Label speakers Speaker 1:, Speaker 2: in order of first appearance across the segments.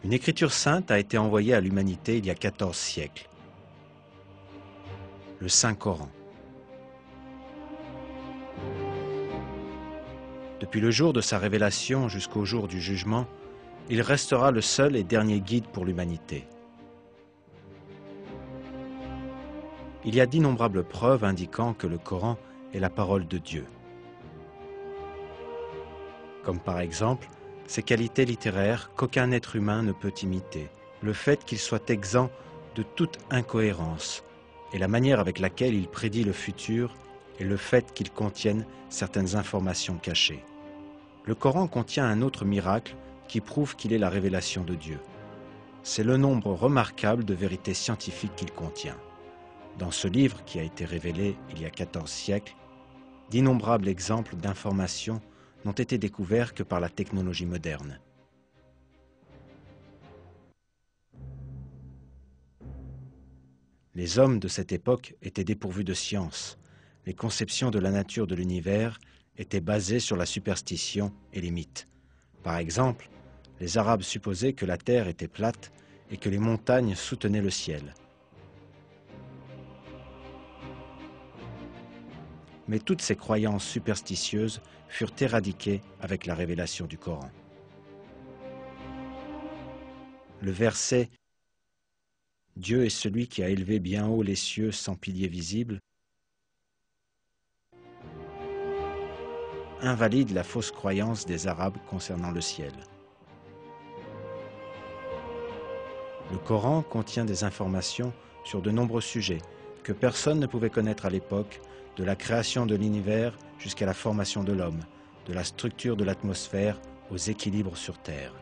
Speaker 1: Une écriture sainte a été envoyée à l'humanité il y a 14 siècles. Le Saint-Coran. Depuis le jour de sa révélation jusqu'au jour du jugement, il restera le seul et dernier guide pour l'humanité. Il y a d'innombrables preuves indiquant que le Coran est la parole de Dieu. Comme par exemple, ses qualités littéraires qu'aucun être humain ne peut imiter, le fait qu'il soit exempt de toute incohérence, et la manière avec laquelle il prédit le futur, et le fait qu'il contienne certaines informations cachées. Le Coran contient un autre miracle qui prouve qu'il est la révélation de Dieu. C'est le nombre remarquable de vérités scientifiques qu'il contient. Dans ce livre qui a été révélé il y a 14 siècles, d'innombrables exemples d'informations n'ont été découverts que par la technologie moderne. Les hommes de cette époque étaient dépourvus de science. Les conceptions de la nature de l'univers étaient basées sur la superstition et les mythes. Par exemple, les Arabes supposaient que la terre était plate et que les montagnes soutenaient le ciel. Mais toutes ces croyances superstitieuses furent éradiquées avec la révélation du Coran. Le verset « Dieu est celui qui a élevé bien haut les cieux sans piliers visibles » invalide la fausse croyance des Arabes concernant le ciel. Le Coran contient des informations sur de nombreux sujets que personne ne pouvait connaître à l'époque, de la création de l'univers jusqu'à la formation de l'homme, de la structure de l'atmosphère aux équilibres sur Terre.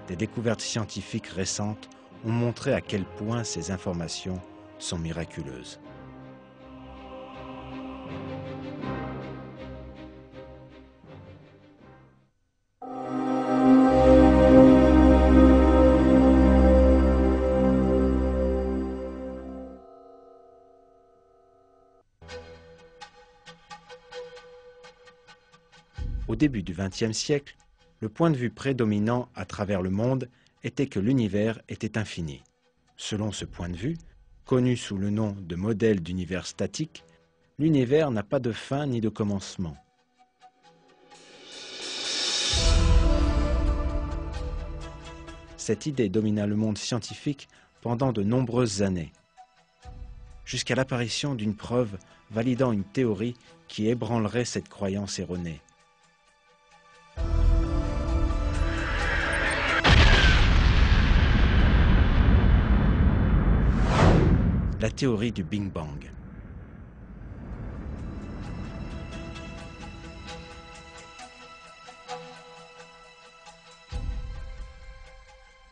Speaker 1: Des découvertes scientifiques récentes ont montré à quel point ces informations sont miraculeuses. Au début du XXe siècle, le point de vue prédominant à travers le monde était que l'univers était infini. Selon ce point de vue, connu sous le nom de modèle d'univers statique, l'univers n'a pas de fin ni de commencement. Cette idée domina le monde scientifique pendant de nombreuses années, jusqu'à l'apparition d'une preuve validant une théorie qui ébranlerait cette croyance erronée. La théorie du Big Bang.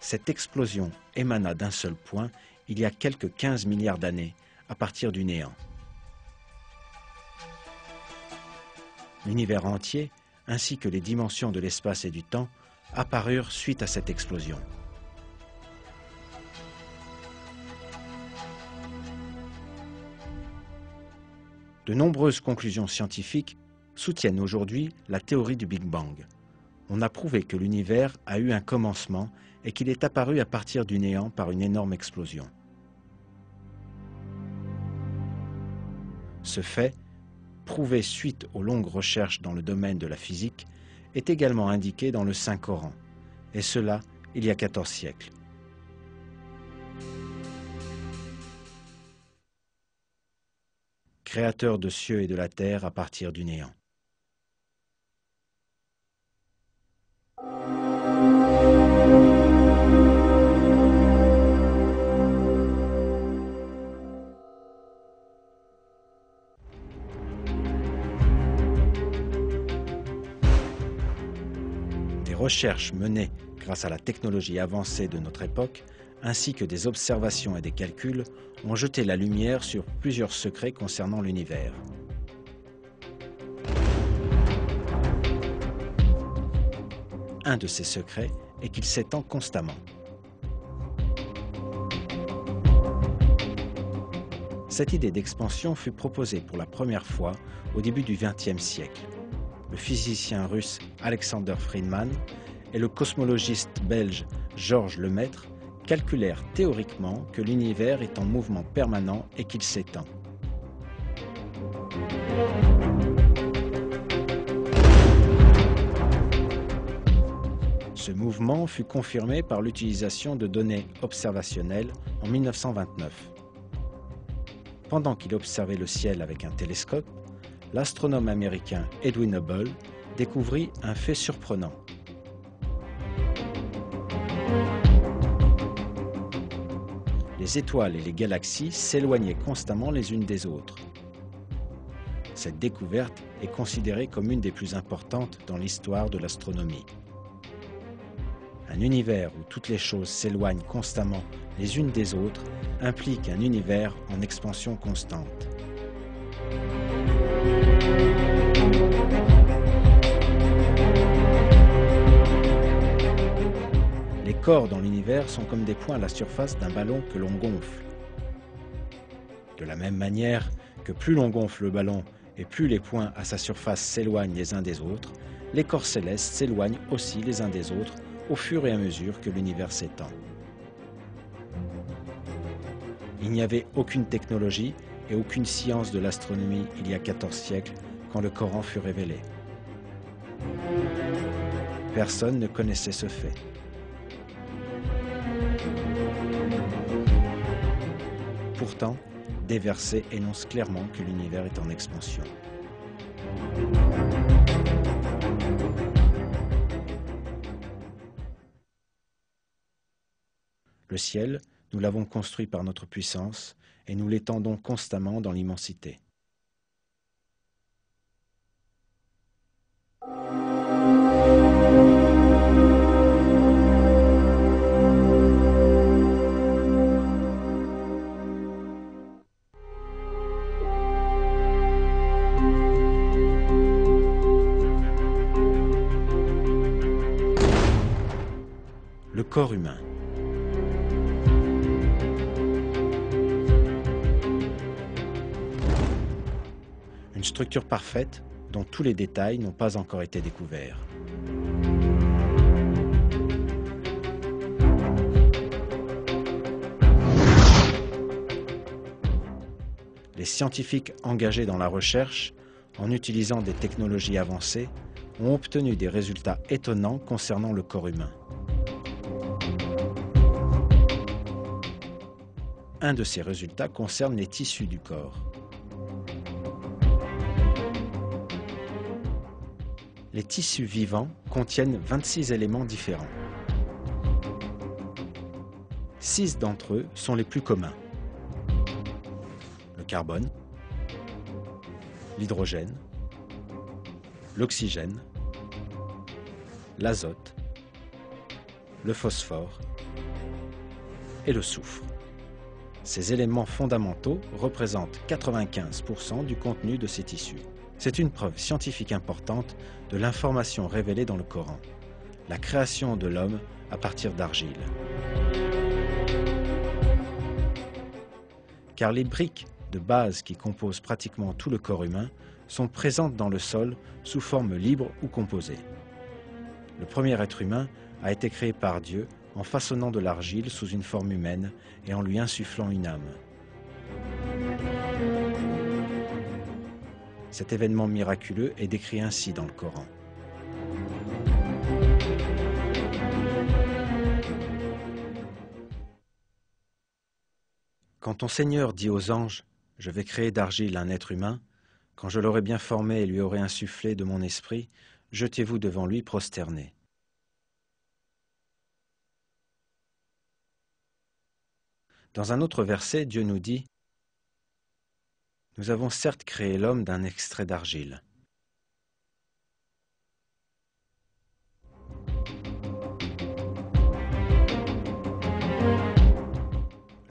Speaker 1: Cette explosion émana d'un seul point il y a quelques 15 milliards d'années, à partir du néant. L'univers entier, ainsi que les dimensions de l'espace et du temps, apparurent suite à cette explosion. De nombreuses conclusions scientifiques soutiennent aujourd'hui la théorie du Big Bang. On a prouvé que l'univers a eu un commencement et qu'il est apparu à partir du néant par une énorme explosion. Ce fait, prouvé suite aux longues recherches dans le domaine de la physique, est également indiqué dans le Saint-Coran, et cela il y a 14 siècles. Créateur de cieux et de la terre à partir du néant. Des recherches menées grâce à la technologie avancée de notre époque, ainsi que des observations et des calculs, ont jeté la lumière sur plusieurs secrets concernant l'univers. Un de ces secrets est qu'il s'étend constamment. Cette idée d'expansion fut proposée pour la première fois au début du XXe siècle. Le physicien russe Alexander Friedman et le cosmologiste belge Georges Lemaître calculèrent théoriquement que l'univers est en mouvement permanent et qu'il s'étend. Ce mouvement fut confirmé par l'utilisation de données observationnelles en 1929. Pendant qu'il observait le ciel avec un télescope, l'astronome américain Edwin Hubble découvrit un fait surprenant. Les étoiles et les galaxies s'éloignaient constamment les unes des autres. Cette découverte est considérée comme une des plus importantes dans l'histoire de l'astronomie. Un univers où toutes les choses s'éloignent constamment les unes des autres implique un univers en expansion constante. Les corps dans l'univers sont comme des points à la surface d'un ballon que l'on gonfle. De la même manière que plus l'on gonfle le ballon et plus les points à sa surface s'éloignent les uns des autres, les corps célestes s'éloignent aussi les uns des autres au fur et à mesure que l'univers s'étend. Il n'y avait aucune technologie et aucune science de l'astronomie il y a 14 siècles quand le Coran fut révélé. Personne ne connaissait ce fait. Pourtant, des versets énoncent clairement que l'univers est en expansion. Le ciel, nous l'avons construit par notre puissance et nous l'étendons constamment dans l'immensité. Le corps humain. Une structure parfaite dont tous les détails n'ont pas encore été découverts. Les scientifiques engagés dans la recherche, en utilisant des technologies avancées, ont obtenu des résultats étonnants concernant le corps humain. Un de ces résultats concerne les tissus du corps. Les tissus vivants contiennent 26 éléments différents. 6 d'entre eux sont les plus communs. Le carbone, l'hydrogène, l'oxygène, l'azote, le phosphore et le soufre. Ces éléments fondamentaux représentent 95% du contenu de ces tissus. C'est une preuve scientifique importante de l'information révélée dans le Coran, la création de l'homme à partir d'argile. Car les briques de base qui composent pratiquement tout le corps humain sont présentes dans le sol sous forme libre ou composée. Le premier être humain a été créé par Dieu en façonnant de l'argile sous une forme humaine et en lui insufflant une âme. Cet événement miraculeux est décrit ainsi dans le Coran. Quand ton Seigneur dit aux anges « Je vais créer d'argile un être humain », quand je l'aurai bien formé et lui aurai insufflé de mon esprit, jetez-vous devant lui prosternés. Dans un autre verset, Dieu nous dit « Nous avons certes créé l'homme d'un extrait d'argile. »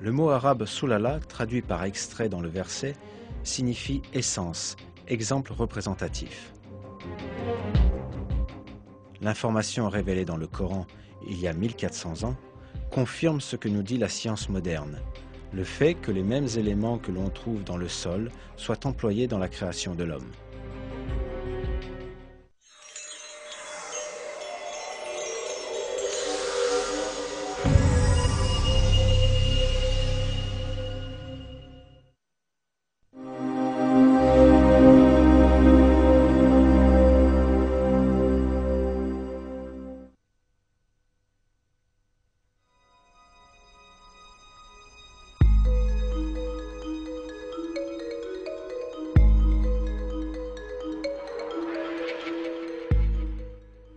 Speaker 1: Le mot arabe « sulala », traduit par extrait dans le verset, signifie essence, exemple représentatif. L'information révélée dans le Coran il y a 1400 ans confirme ce que nous dit la science moderne, le fait que les mêmes éléments que l'on trouve dans le sol soient employés dans la création de l'homme.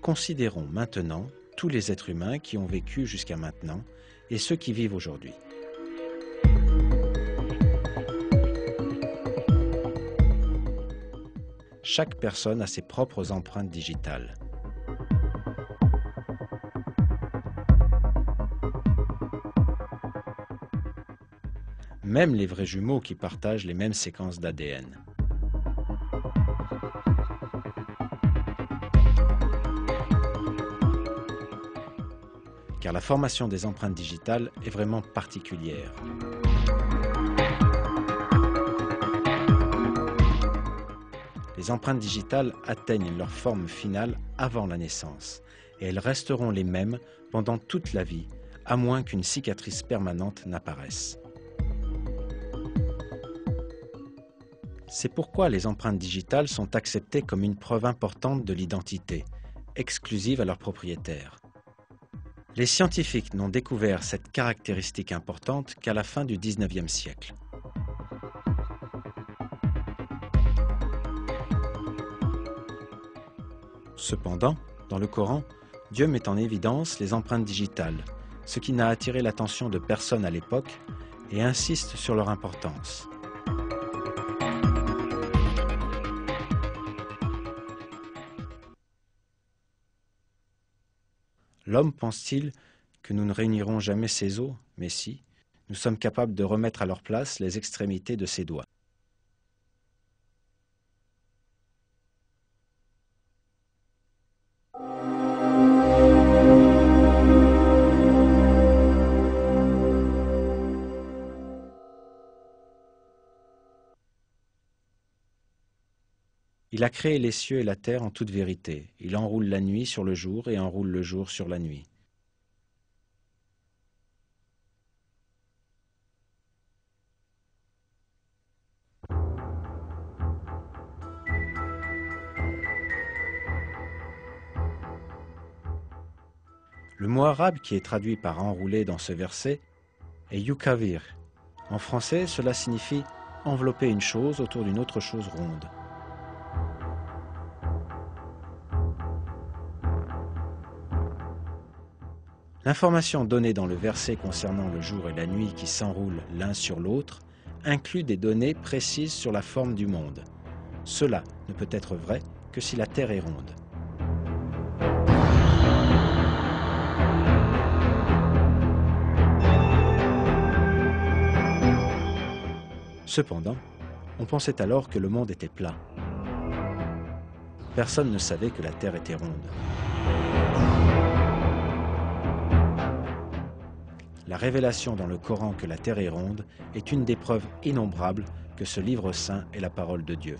Speaker 1: considérons maintenant tous les êtres humains qui ont vécu jusqu'à maintenant et ceux qui vivent aujourd'hui. Chaque personne a ses propres empreintes digitales. Même les vrais jumeaux qui partagent les mêmes séquences d'ADN. Car la formation des empreintes digitales est vraiment particulière. Les empreintes digitales atteignent leur forme finale avant la naissance et elles resteront les mêmes pendant toute la vie, à moins qu'une cicatrice permanente n'apparaisse. C'est pourquoi les empreintes digitales sont acceptées comme une preuve importante de l'identité, exclusive à leurs propriétaires. Les scientifiques n'ont découvert cette caractéristique importante qu'à la fin du XIXe siècle. Cependant, dans le Coran, Dieu met en évidence les empreintes digitales, ce qui n'a attiré l'attention de personne à l'époque et insiste sur leur importance. L'homme pense-t-il que nous ne réunirons jamais ses os? Mais si, nous sommes capables de remettre à leur place les extrémités de ses doigts. Il a créé les cieux et la terre en toute vérité. Il enroule la nuit sur le jour et enroule le jour sur la nuit. Le mot arabe qui est traduit par enrouler dans ce verset est yukavir. En français, cela signifie envelopper une chose autour d'une autre chose ronde. L'information donnée dans le verset concernant le jour et la nuit qui s'enroulent l'un sur l'autre inclut des données précises sur la forme du monde. Cela ne peut être vrai que si la Terre est ronde. Cependant, on pensait alors que le monde était plat. Personne ne savait que la Terre était ronde. La révélation dans le Coran que la Terre est ronde est une des preuves innombrables que ce livre saint est la parole de Dieu.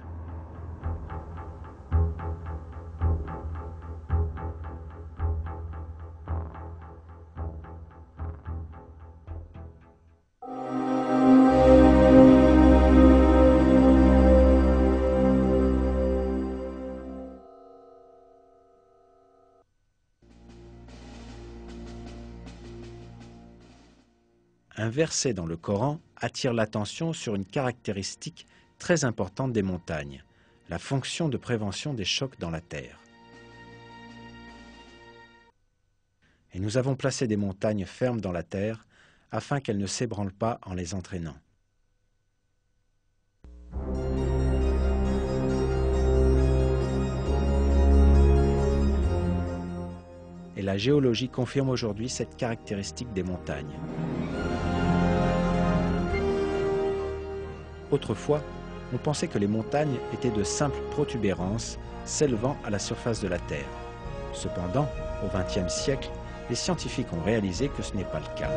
Speaker 1: Un verset dans le Coran attire l'attention sur une caractéristique très importante des montagnes, la fonction de prévention des chocs dans la terre. Et nous avons placé des montagnes fermes dans la terre afin qu'elles ne s'ébranlent pas en les entraînant. Et la géologie confirme aujourd'hui cette caractéristique des montagnes. Autrefois, on pensait que les montagnes étaient de simples protubérances s'élevant à la surface de la Terre. Cependant, au XXe siècle, les scientifiques ont réalisé que ce n'est pas le cas.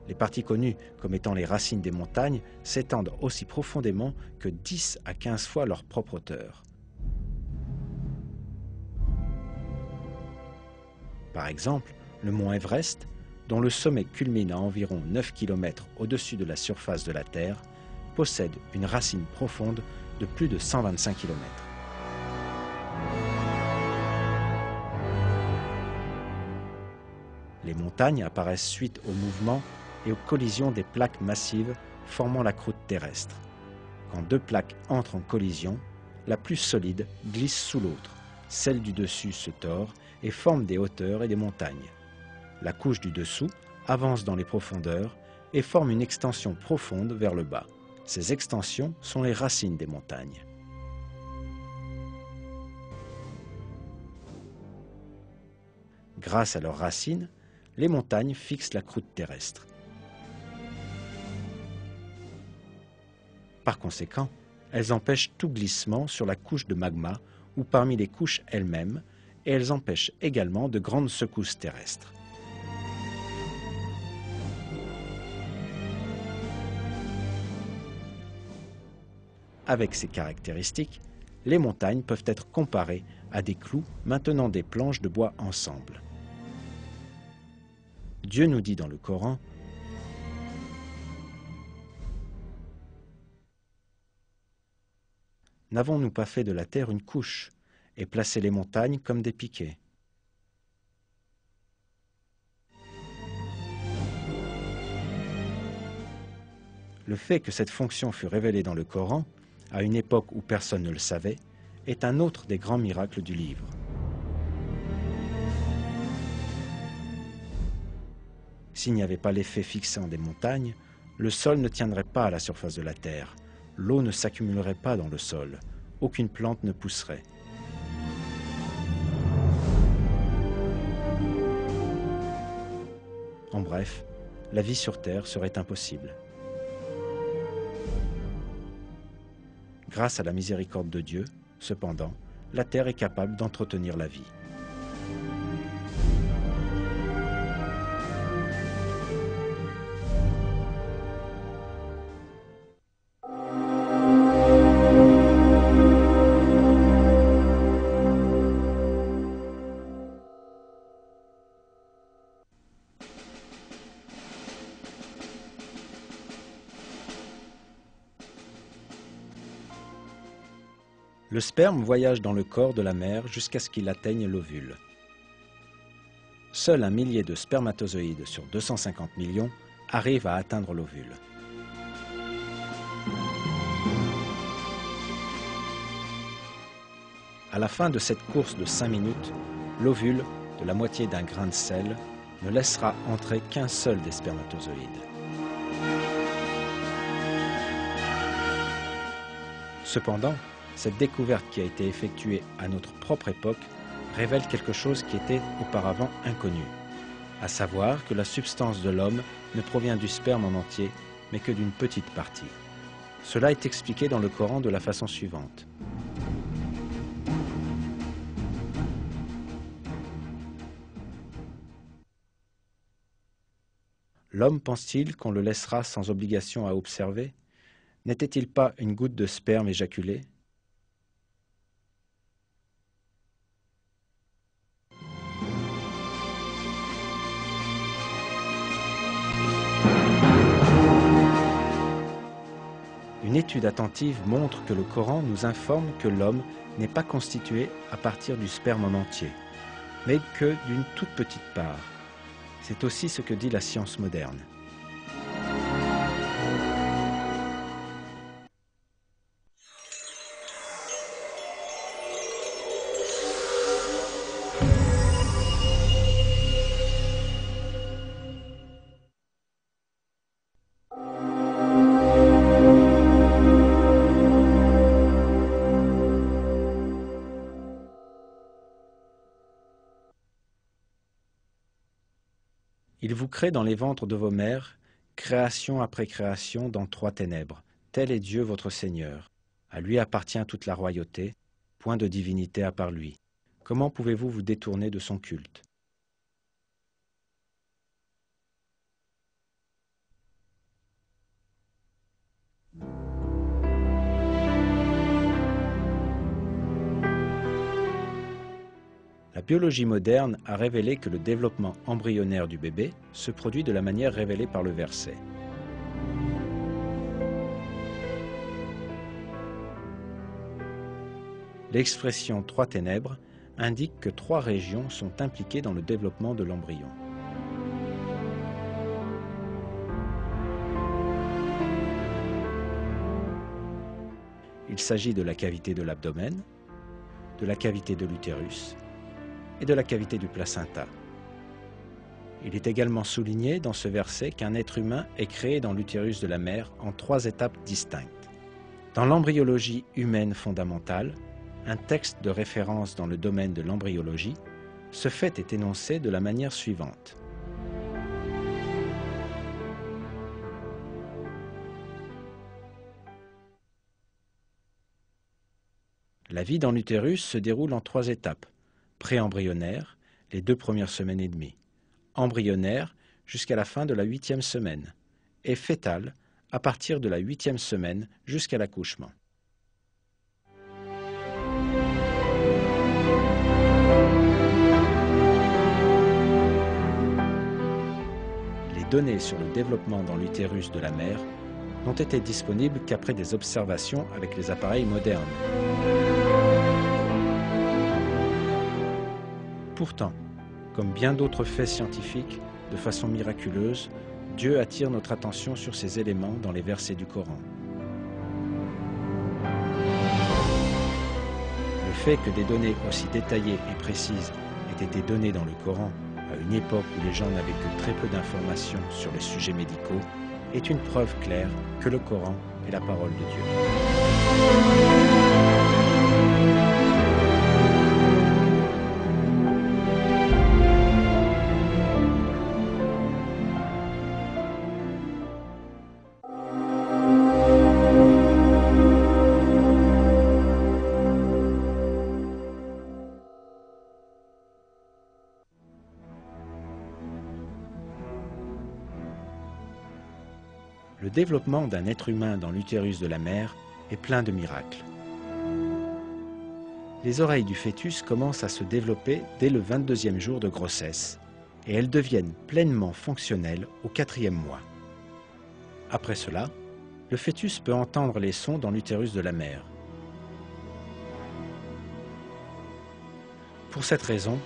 Speaker 1: Les parties connues comme étant les racines des montagnes s'étendent aussi profondément que 10 à 15 fois leur propre hauteur. Par exemple, le mont Everest, dont le sommet culmine à environ 9 km au-dessus de la surface de la Terre, possède une racine profonde de plus de 125 km. Les montagnes apparaissent suite au mouvement et aux collisions des plaques massives formant la croûte terrestre. Quand deux plaques entrent en collision, la plus solide glisse sous l'autre, celle du dessus se tord et forme des hauteurs et des montagnes. La couche du dessous avance dans les profondeurs et forme une extension profonde vers le bas. Ces extensions sont les racines des montagnes. Grâce à leurs racines, les montagnes fixent la croûte terrestre. Par conséquent, elles empêchent tout glissement sur la couche de magma ou parmi les couches elles-mêmes, et elles empêchent également de grandes secousses terrestres. Avec ces caractéristiques, les montagnes peuvent être comparées à des clous maintenant des planches de bois ensemble. Dieu nous dit dans le Coran: « N'avons-nous pas fait de la terre une couche et placé les montagnes comme des piquets ?» Le fait que cette fonction fût révélée dans le Coran, à une époque où personne ne le savait, est un autre des grands miracles du livre. S'il n'y avait pas l'effet fixant des montagnes, le sol ne tiendrait pas à la surface de la terre, l'eau ne s'accumulerait pas dans le sol, aucune plante ne pousserait. En bref, la vie sur terre serait impossible. Grâce à la miséricorde de Dieu, cependant, la terre est capable d'entretenir la vie. Le sperme voyage dans le corps de la mère jusqu'à ce qu'il atteigne l'ovule. Seul 1 millier de spermatozoïdes sur 250 millions arrivent à atteindre l'ovule. À la fin de cette course de 5 minutes, l'ovule, de la moitié d'un grain de sel, ne laissera entrer qu'un seul des spermatozoïdes. Cependant, cette découverte qui a été effectuée à notre propre époque révèle quelque chose qui était auparavant inconnu, à savoir que la substance de l'homme ne provient du sperme en entier, mais que d'une petite partie. Cela est expliqué dans le Coran de la façon suivante. L'homme pense-t-il qu'on le laissera sans obligation à observer? N'était-il pas une goutte de sperme éjaculée? Une étude attentive montre que le Coran nous informe que l'homme n'est pas constitué à partir du sperme en entier, mais que d'une toute petite part. C'est aussi ce que dit la science moderne. Il vous crée dans les ventres de vos mères, création après création dans 3 ténèbres. Tel est Dieu votre Seigneur. À lui appartient toute la royauté, point de divinité à part lui. Comment pouvez-vous vous détourner de son culte? La biologie moderne a révélé que le développement embryonnaire du bébé se produit de la manière révélée par le verset. L'expression 3 ténèbres indique que 3 régions sont impliquées dans le développement de l'embryon. Il s'agit de la cavité de l'abdomen, de la cavité de l'utérus et de la cavité du placenta. Il est également souligné dans ce verset qu'un être humain est créé dans l'utérus de la mère en 3 étapes distinctes. Dans l'embryologie humaine fondamentale, un texte de référence dans le domaine de l'embryologie, ce fait est énoncé de la manière suivante. La vie dans l'utérus se déroule en 3 étapes. Préembryonnaire, les 2 premières semaines et demie. Embryonnaire, jusqu'à la fin de la 8e semaine. Et fétale, à partir de la 8e semaine jusqu'à l'accouchement. Les données sur le développement dans l'utérus de la mère n'ont été disponibles qu'après des observations avec les appareils modernes. Pourtant, comme bien d'autres faits scientifiques, de façon miraculeuse, Dieu attire notre attention sur ces éléments dans les versets du Coran. Le fait que des données aussi détaillées et précises aient été données dans le Coran à une époque où les gens n'avaient que très peu d'informations sur les sujets médicaux est une preuve claire que le Coran est la parole de Dieu. Le développement d'un être humain dans l'utérus de la mère est plein de miracles. Les oreilles du fœtus commencent à se développer dès le 22e jour de grossesse et elles deviennent pleinement fonctionnelles au 4e mois. Après cela, le fœtus peut entendre les sons dans l'utérus de la mère. Pour cette raison,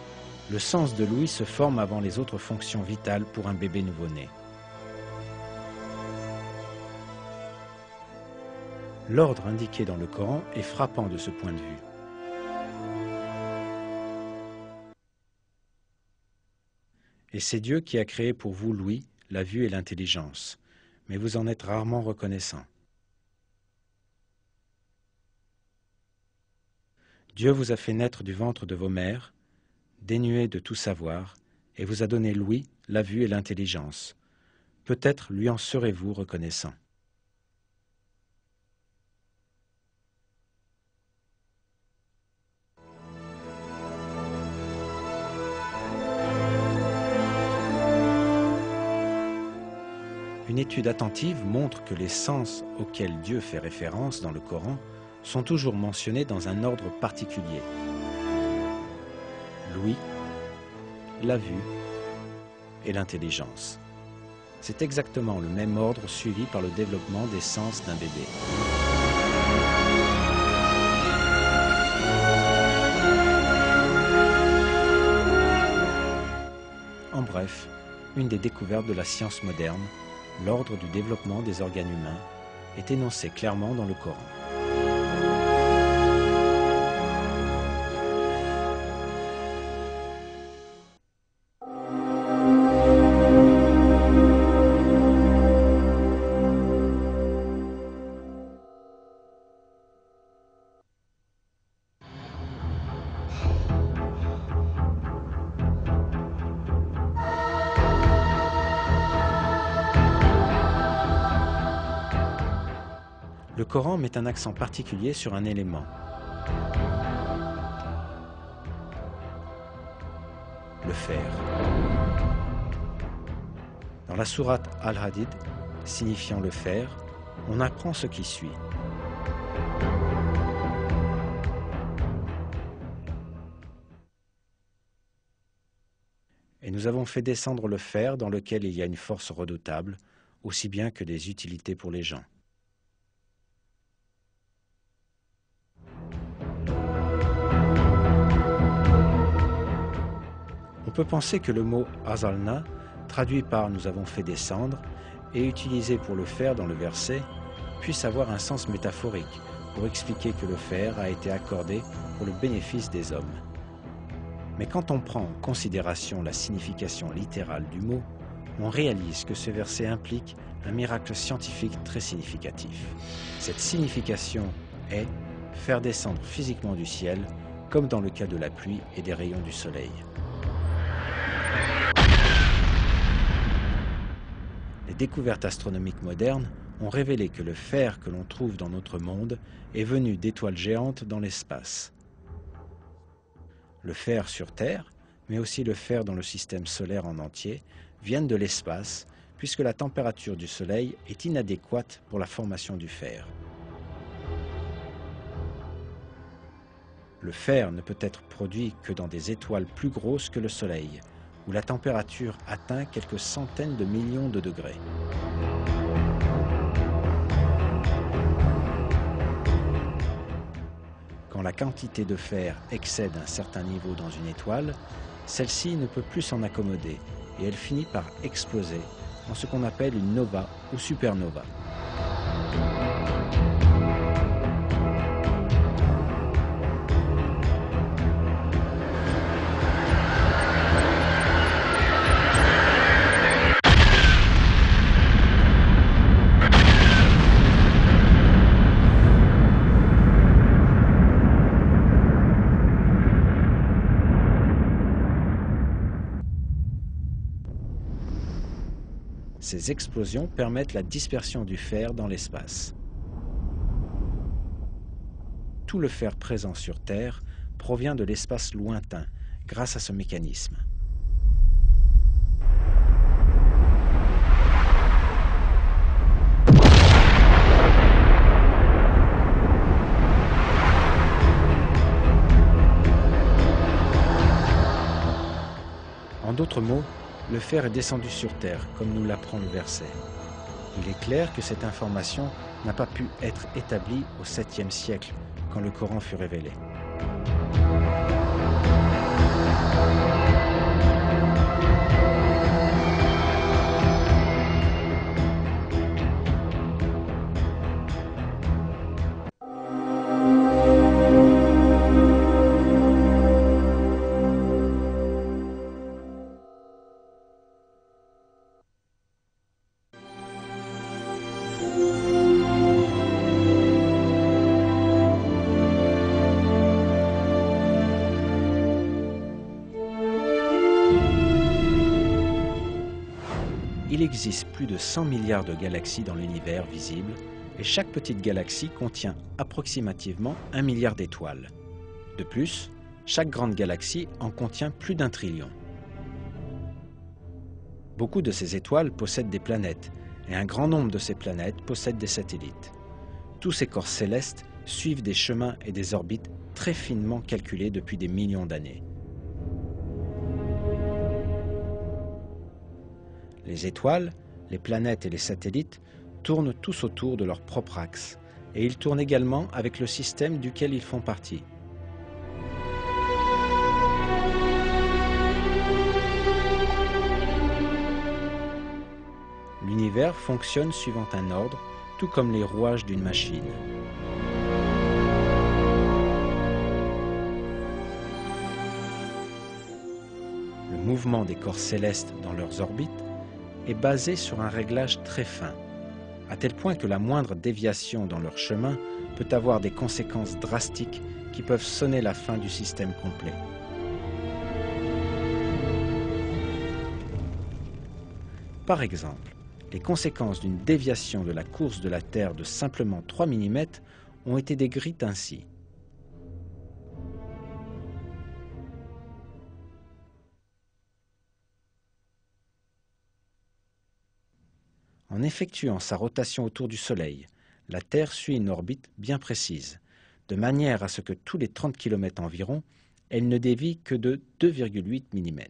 Speaker 1: le sens de l'ouïe se forme avant les autres fonctions vitales pour un bébé nouveau-né. L'ordre indiqué dans le Coran est frappant de ce point de vue. Et c'est Dieu qui a créé pour vous l'ouïe, la vue et l'intelligence, mais vous en êtes rarement reconnaissant. Dieu vous a fait naître du ventre de vos mères, dénué de tout savoir, et vous a donné l'ouïe, la vue et l'intelligence. Peut-être lui en serez-vous reconnaissant. Une étude attentive montre que les sens auxquels Dieu fait référence dans le Coran sont toujours mentionnés dans un ordre particulier. L'ouïe, la vue et l'intelligence. C'est exactement le même ordre suivi par le développement des sens d'un bébé. En bref, une des découvertes de la science moderne, l'ordre du développement des organes humains, est énoncé clairement dans le Coran. Le Coran met un accent particulier sur un élément. Le fer. Dans la sourate Al-Hadid, signifiant le fer, on apprend ce qui suit. Et nous avons fait descendre le fer dans lequel il y a une force redoutable, aussi bien que des utilités pour les gens. On peut penser que le mot « azalna », traduit par « nous avons fait descendre » et utilisé pour le fer dans le verset, puisse avoir un sens métaphorique, pour expliquer que le fer a été accordé pour le bénéfice des hommes. Mais quand on prend en considération la signification littérale du mot, on réalise que ce verset implique un miracle scientifique très significatif. Cette signification est faire descendre physiquement du ciel, comme dans le cas de la pluie et des rayons du soleil. Les découvertes astronomiques modernes ont révélé que le fer que l'on trouve dans notre monde est venu d'étoiles géantes dans l'espace. Le fer sur Terre, mais aussi le fer dans le système solaire en entier, viennent de l'espace, puisque la température du Soleil est inadéquate pour la formation du fer. Le fer ne peut être produit que dans des étoiles plus grosses que le Soleil, où la température atteint quelques centaines de millions de degrés. Quand la quantité de fer excède un certain niveau dans une étoile, celle-ci ne peut plus s'en accommoder et elle finit par exploser en ce qu'on appelle une nova ou supernova. Ces explosions permettent la dispersion du fer dans l'espace. Tout le fer présent sur Terre provient de l'espace lointain grâce à ce mécanisme. En d'autres mots, le fer est descendu sur Terre, comme nous l'apprend le verset. Il est clair que cette information n'a pas pu être établie au 7e siècle, quand le Coran fut révélé. Il existe plus de 100 milliards de galaxies dans l'univers visible et chaque petite galaxie contient approximativement 1 milliard d'étoiles. De plus, chaque grande galaxie en contient plus d'1 trillion. Beaucoup de ces étoiles possèdent des planètes et un grand nombre de ces planètes possèdent des satellites. Tous ces corps célestes suivent des chemins et des orbites très finement calculés depuis des millions d'années. Les étoiles, les planètes et les satellites tournent tous autour de leur propre axe, et ils tournent également avec le système duquel ils font partie. L'univers fonctionne suivant un ordre, tout comme les rouages d'une machine. Le mouvement des corps célestes dans leurs orbites est basé sur un réglage très fin, à tel point que la moindre déviation dans leur chemin peut avoir des conséquences drastiques qui peuvent sonner la fin du système complet. Par exemple, les conséquences d'une déviation de la course de la Terre de simplement 3 mm ont été décrites ainsi. En effectuant sa rotation autour du Soleil, la Terre suit une orbite bien précise, de manière à ce que tous les 30 km environ, elle ne dévie que de 2,8 mm.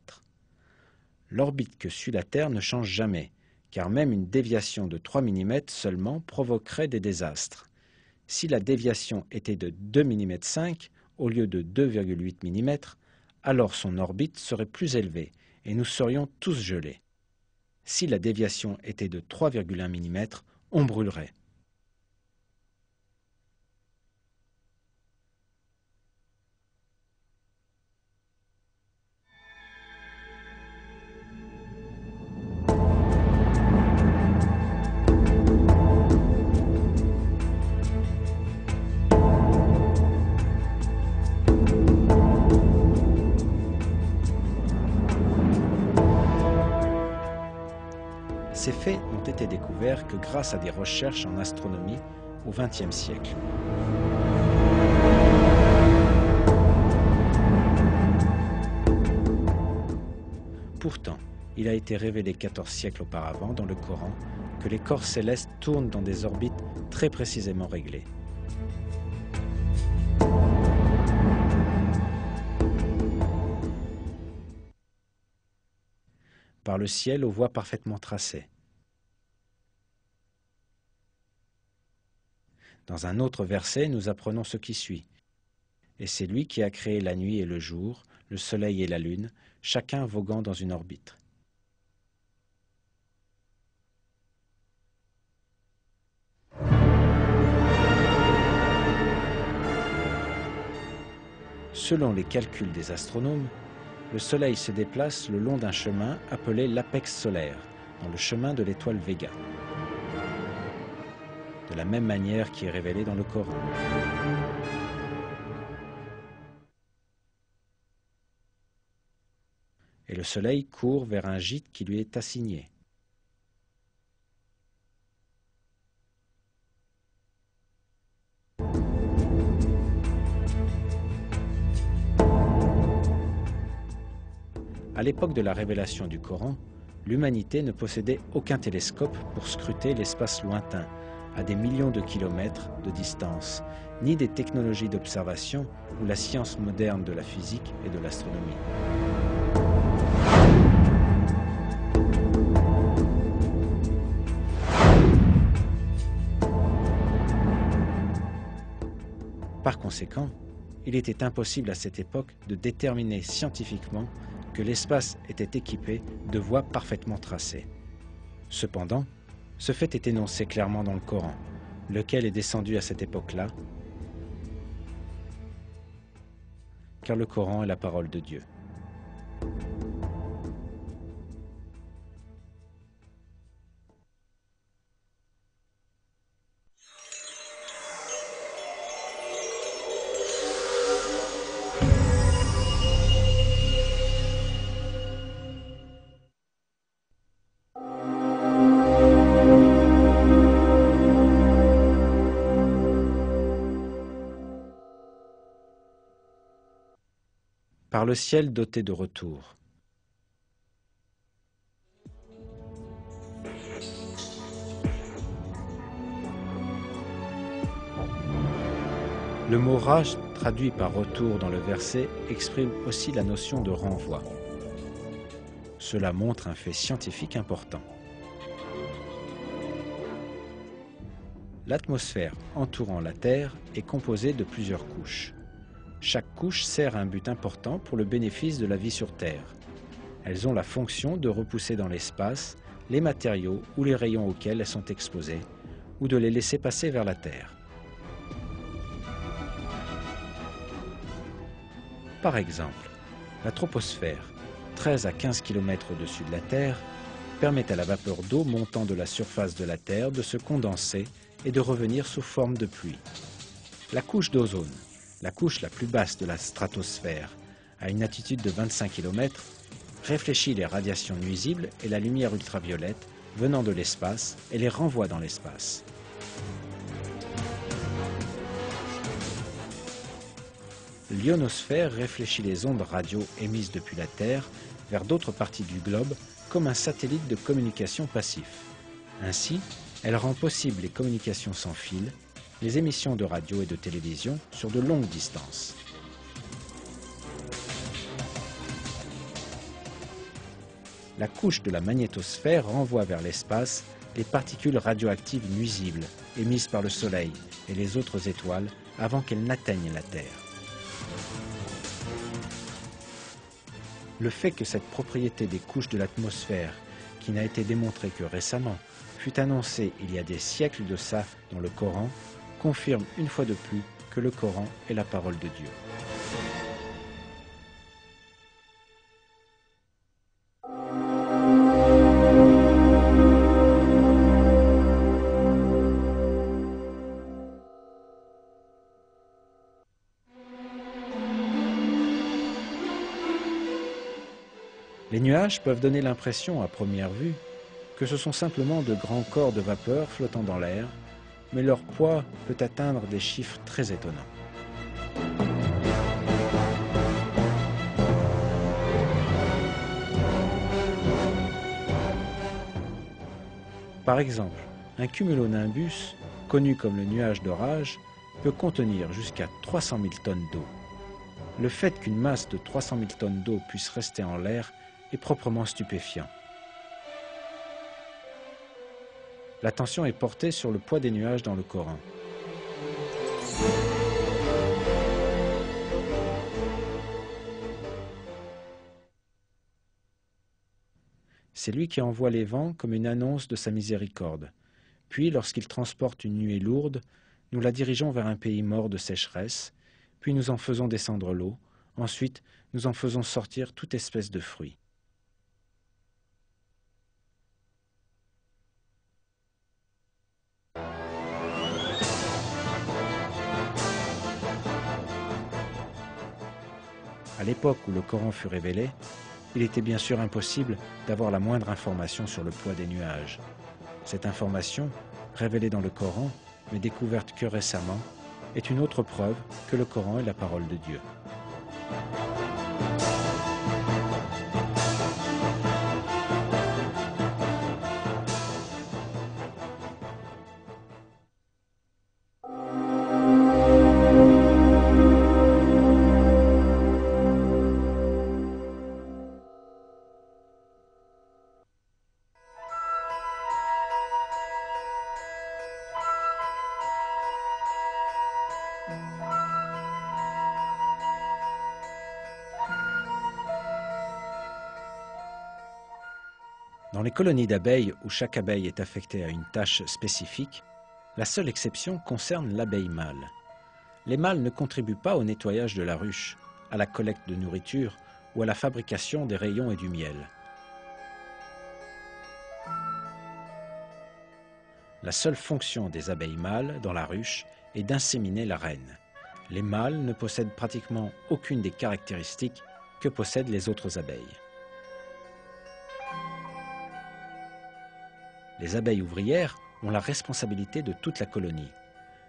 Speaker 1: L'orbite que suit la Terre ne change jamais, car même une déviation de 3 mm seulement provoquerait des désastres. Si la déviation était de 2,5 mm au lieu de 2,8 mm, alors son orbite serait plus élevée et nous serions tous gelés. Si la déviation était de 3,1 mm, on brûlerait. Ces faits n'ont été découverts que grâce à des recherches en astronomie au XXe siècle. Pourtant, il a été révélé 14 siècles auparavant dans le Coran que les corps célestes tournent dans des orbites très précisément réglées. Par le ciel aux voies parfaitement tracées. Dans un autre verset, nous apprenons ce qui suit. Et c'est lui qui a créé la nuit et le jour, le soleil et la lune, chacun voguant dans une orbite. Selon les calculs des astronomes, le Soleil se déplace le long d'un chemin appelé l'apex solaire, dans le chemin de l'étoile Véga, de la même manière qui est révélée dans le Coran. Et le Soleil court vers un gîte qui lui est assigné. À l'époque de la révélation du Coran, l'humanité ne possédait aucun télescope pour scruter l'espace lointain, à des millions de kilomètres de distance, ni des technologies d'observation ou la science moderne de la physique et de l'astronomie. Par conséquent, il était impossible à cette époque de déterminer scientifiquement que l'espace était équipé de voies parfaitement tracées. Cependant, ce fait est énoncé clairement dans le Coran, lequel est descendu à cette époque-là, car le Coran est la parole de Dieu. Par le ciel doté de retours. Le mot raj, traduit par retour dans le verset, exprime aussi la notion de renvoi. Cela montre un fait scientifique important. L'atmosphère entourant la Terre est composée de plusieurs couches. Chaque couche sert à un but important pour le bénéfice de la vie sur Terre. Elles ont la fonction de repousser dans l'espace les matériaux ou les rayons auxquels elles sont exposées, ou de les laisser passer vers la Terre. Par exemple, la troposphère, 13 à 15 km au-dessus de la Terre, permet à la vapeur d'eau montant de la surface de la Terre de se condenser et de revenir sous forme de pluie. La couche d'ozone, la couche la plus basse de la stratosphère, à une altitude de 25 km, réfléchit les radiations nuisibles et la lumière ultraviolette venant de l'espace et les renvoie dans l'espace. L'ionosphère réfléchit les ondes radio émises depuis la Terre vers d'autres parties du globe comme un satellite de communication passif. Ainsi, elle rend possible les communications sans fil, les émissions de radio et de télévision sur de longues distances. La couche de la magnétosphère renvoie vers l'espace les particules radioactives nuisibles émises par le Soleil et les autres étoiles avant qu'elles n'atteignent la Terre. Le fait que cette propriété des couches de l'atmosphère, qui n'a été démontrée que récemment, fut annoncée il y a des siècles de ça dans le Coran, confirme une fois de plus que le Coran est la parole de Dieu. Les nuages peuvent donner l'impression, à première vue, que ce sont simplement de grands corps de vapeur flottant dans l'air, mais leur poids peut atteindre des chiffres très étonnants. Par exemple, un cumulonimbus, connu comme le nuage d'orage, peut contenir jusqu'à 300 000 tonnes d'eau. Le fait qu'une masse de 300 000 tonnes d'eau puisse rester en l'air est proprement stupéfiant. L'attention est portée sur le poids des nuages dans le Coran. C'est lui qui envoie les vents comme une annonce de sa miséricorde. Puis, lorsqu'il transporte une nuée lourde, nous la dirigeons vers un pays mort de sécheresse, puis nous en faisons descendre l'eau, ensuite nous en faisons sortir toute espèce de fruits. À l'époque où le Coran fut révélé, il était bien sûr impossible d'avoir la moindre information sur le poids des nuages. Cette information, révélée dans le Coran, mais découverte que récemment, est une autre preuve que le Coran est la parole de Dieu. Dans les colonies d'abeilles où chaque abeille est affectée à une tâche spécifique, la seule exception concerne l'abeille mâle. Les mâles ne contribuent pas au nettoyage de la ruche, à la collecte de nourriture ou à la fabrication des rayons et du miel. La seule fonction des abeilles mâles dans la ruche est d'inséminer la reine. Les mâles ne possèdent pratiquement aucune des caractéristiques que possèdent les autres abeilles. Les abeilles ouvrières ont la responsabilité de toute la colonie.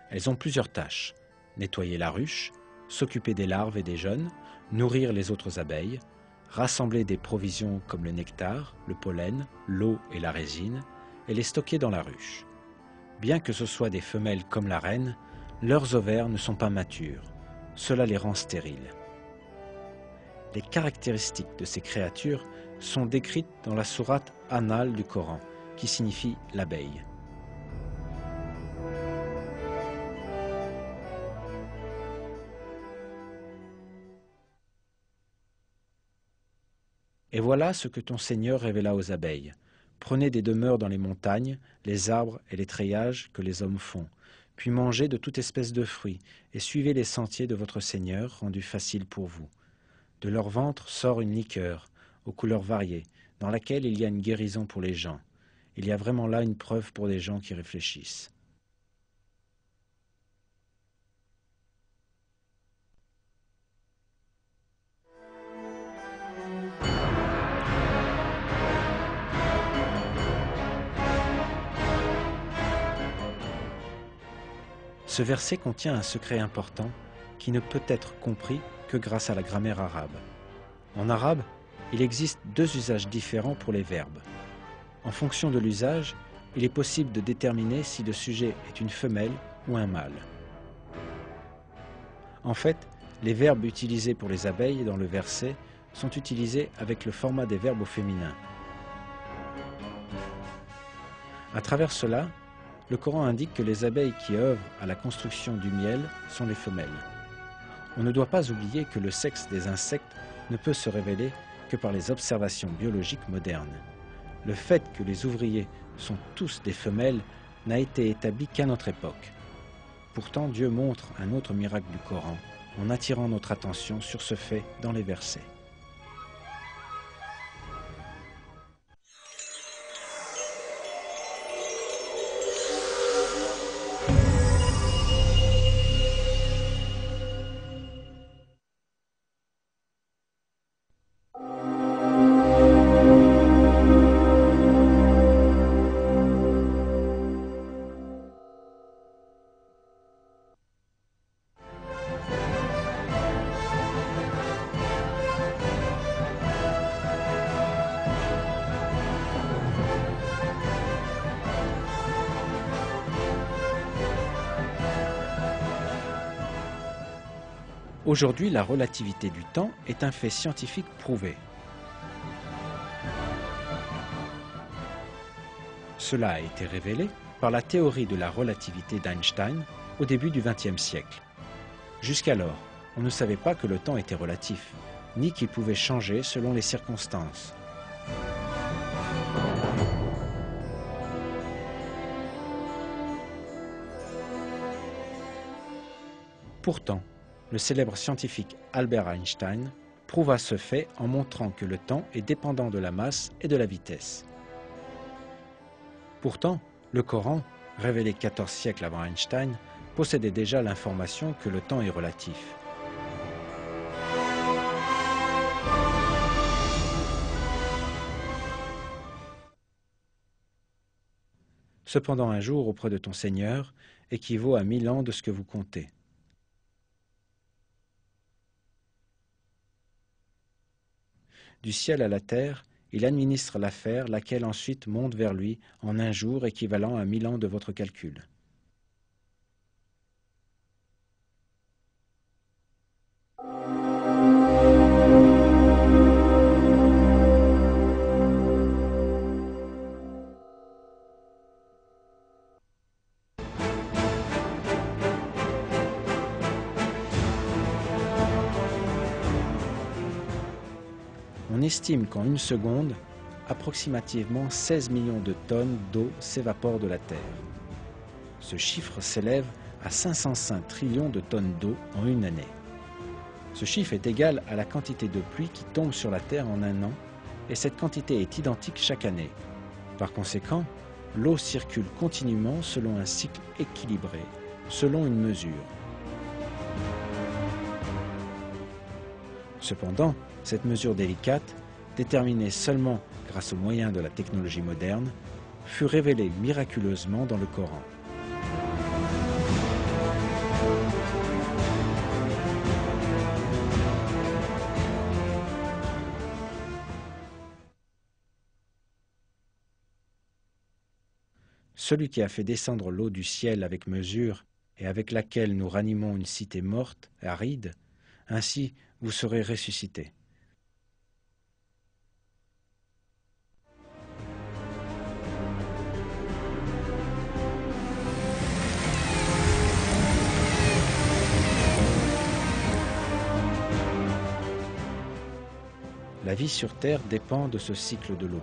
Speaker 1: Elles ont plusieurs tâches: nettoyer la ruche, s'occuper des larves et des jeunes, nourrir les autres abeilles, rassembler des provisions comme le nectar, le pollen, l'eau et la résine, et les stocker dans la ruche. Bien que ce soient des femelles comme la reine, leurs ovaires ne sont pas matures. Cela les rend stériles. Les caractéristiques de ces créatures sont décrites dans la sourate An-Nahl du Coran, qui signifie l'abeille. Et voilà ce que ton Seigneur révéla aux abeilles. Prenez des demeures dans les montagnes, les arbres et les treillages que les hommes font, puis mangez de toute espèce de fruits, et suivez les sentiers de votre Seigneur rendus faciles pour vous. De leur ventre sort une liqueur, aux couleurs variées, dans laquelle il y a une guérison pour les gens. Il y a vraiment là une preuve pour des gens qui réfléchissent. Ce verset contient un secret important qui ne peut être compris que grâce à la grammaire arabe. En arabe, il existe deux usages différents pour les verbes. En fonction de l'usage, il est possible de déterminer si le sujet est une femelle ou un mâle. En fait, les verbes utilisés pour les abeilles dans le verset sont utilisés avec le format des verbes au féminin. À travers cela, le Coran indique que les abeilles qui œuvrent à la construction du miel sont les femelles. On ne doit pas oublier que le sexe des insectes ne peut se révéler que par les observations biologiques modernes. Le fait que les ouvriers sont tous des femelles n'a été établi qu'à notre époque. Pourtant, Dieu montre un autre miracle du Coran en attirant notre attention sur ce fait dans les versets. Aujourd'hui, la relativité du temps est un fait scientifique prouvé. Cela a été révélé par la théorie de la relativité d'Einstein au début du XXe siècle. Jusqu'alors, on ne savait pas que le temps était relatif, ni qu'il pouvait changer selon les circonstances. Pourtant, le célèbre scientifique Albert Einstein prouva ce fait en montrant que le temps est dépendant de la masse et de la vitesse. Pourtant, le Coran, révélé 14 siècles avant Einstein, possédait déjà l'information que le temps est relatif. Cependant, un jour auprès de ton Seigneur équivaut à 1000 ans de ce que vous comptez. Du ciel à la terre, il administre l'affaire, laquelle ensuite monte vers lui en un jour équivalent à 1000 ans de votre calcul. On estime qu'en une seconde, approximativement 16 millions de tonnes d'eau s'évaporent de la Terre. Ce chiffre s'élève à 505 trillions de tonnes d'eau en une année. Ce chiffre est égal à la quantité de pluie qui tombe sur la Terre en un an, et cette quantité est identique chaque année. Par conséquent, l'eau circule continuellement selon un cycle équilibré, selon une mesure. Cependant, cette mesure délicate, déterminée seulement grâce aux moyens de la technologie moderne, fut révélée miraculeusement dans le Coran. Celui qui a fait descendre l'eau du ciel avec mesure et avec laquelle nous ranimons une cité morte, aride, ainsi vous serez ressuscités. La vie sur Terre dépend de ce cycle de l'eau.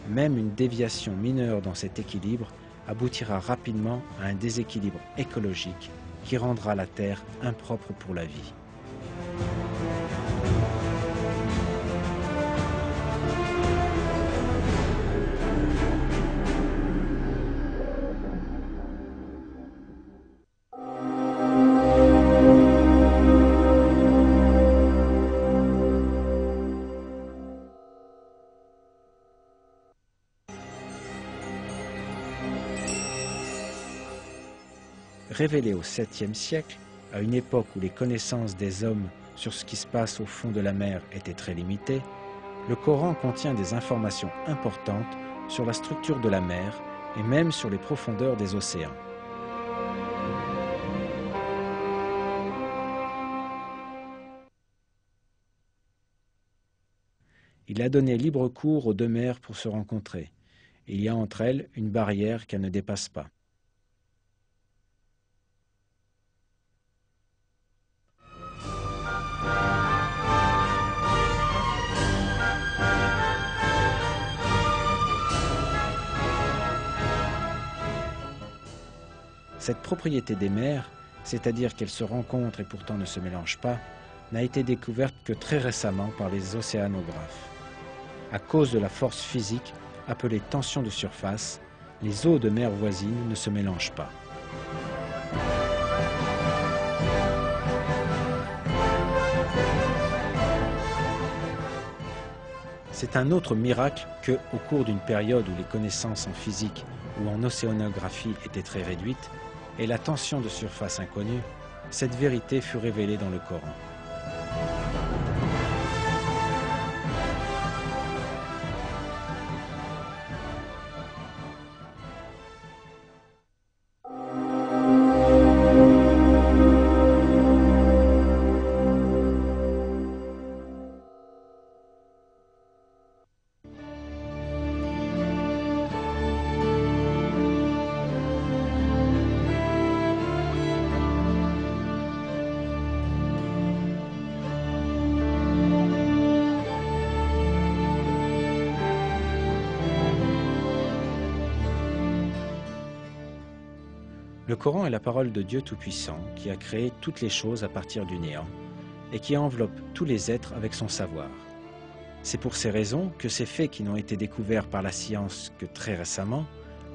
Speaker 1: Même une déviation mineure dans cet équilibre aboutira rapidement à un déséquilibre écologique qui rendra la Terre impropre pour la vie. Révélé au 7e siècle, à une époque où les connaissances des hommes sur ce qui se passe au fond de la mer étaient très limitées, le Coran contient des informations importantes sur la structure de la mer et même sur les profondeurs des océans. Il a donné libre cours aux deux mers pour se rencontrer. Il y a entre elles une barrière qu'elles ne dépassent pas. Cette propriété des mers, c'est-à-dire qu'elles se rencontrent et pourtant ne se mélangent pas, n'a été découverte que très récemment par les océanographes. À cause de la force physique appelée tension de surface, les eaux de mer voisines ne se mélangent pas. C'est un autre miracle que, au cours d'une période où les connaissances en physique ou en océanographie étaient très réduites, et la tension de surface inconnue, cette vérité fut révélée dans le Coran. Le Coran est la parole de Dieu Tout-Puissant qui a créé toutes les choses à partir du néant et qui enveloppe tous les êtres avec son savoir. C'est pour ces raisons que ces faits qui n'ont été découverts par la science que très récemment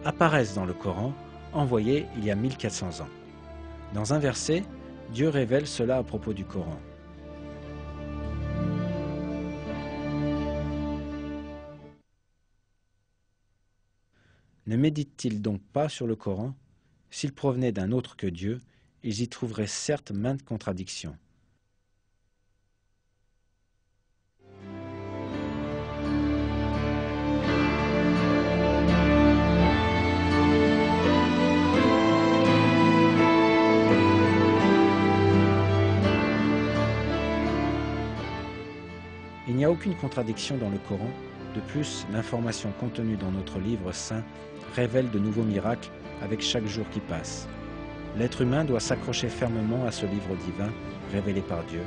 Speaker 1: apparaissent dans le Coran, envoyé il y a 1400 ans. Dans un verset, Dieu révèle cela à propos du Coran. Ne méditent-ils donc pas sur le Coran? S'il provenait d'un autre que Dieu, ils y trouveraient certes maintes contradictions. Il n'y a aucune contradiction dans le Coran. De plus, l'information contenue dans notre livre saint révèle de nouveaux miracles avec chaque jour qui passe. L'être humain doit s'accrocher fermement à ce livre divin révélé par Dieu,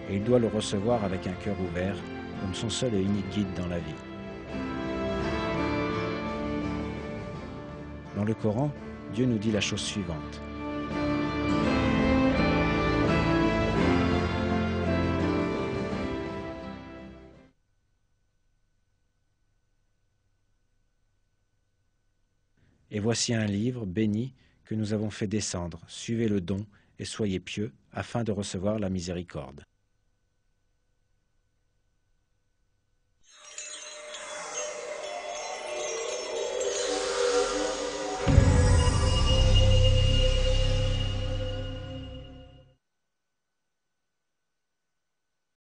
Speaker 1: et il doit le recevoir avec un cœur ouvert, comme son seul et unique guide dans la vie. Dans le Coran, Dieu nous dit la chose suivante. Et voici un livre béni que nous avons fait descendre. Suivez le don et soyez pieux afin de recevoir la miséricorde.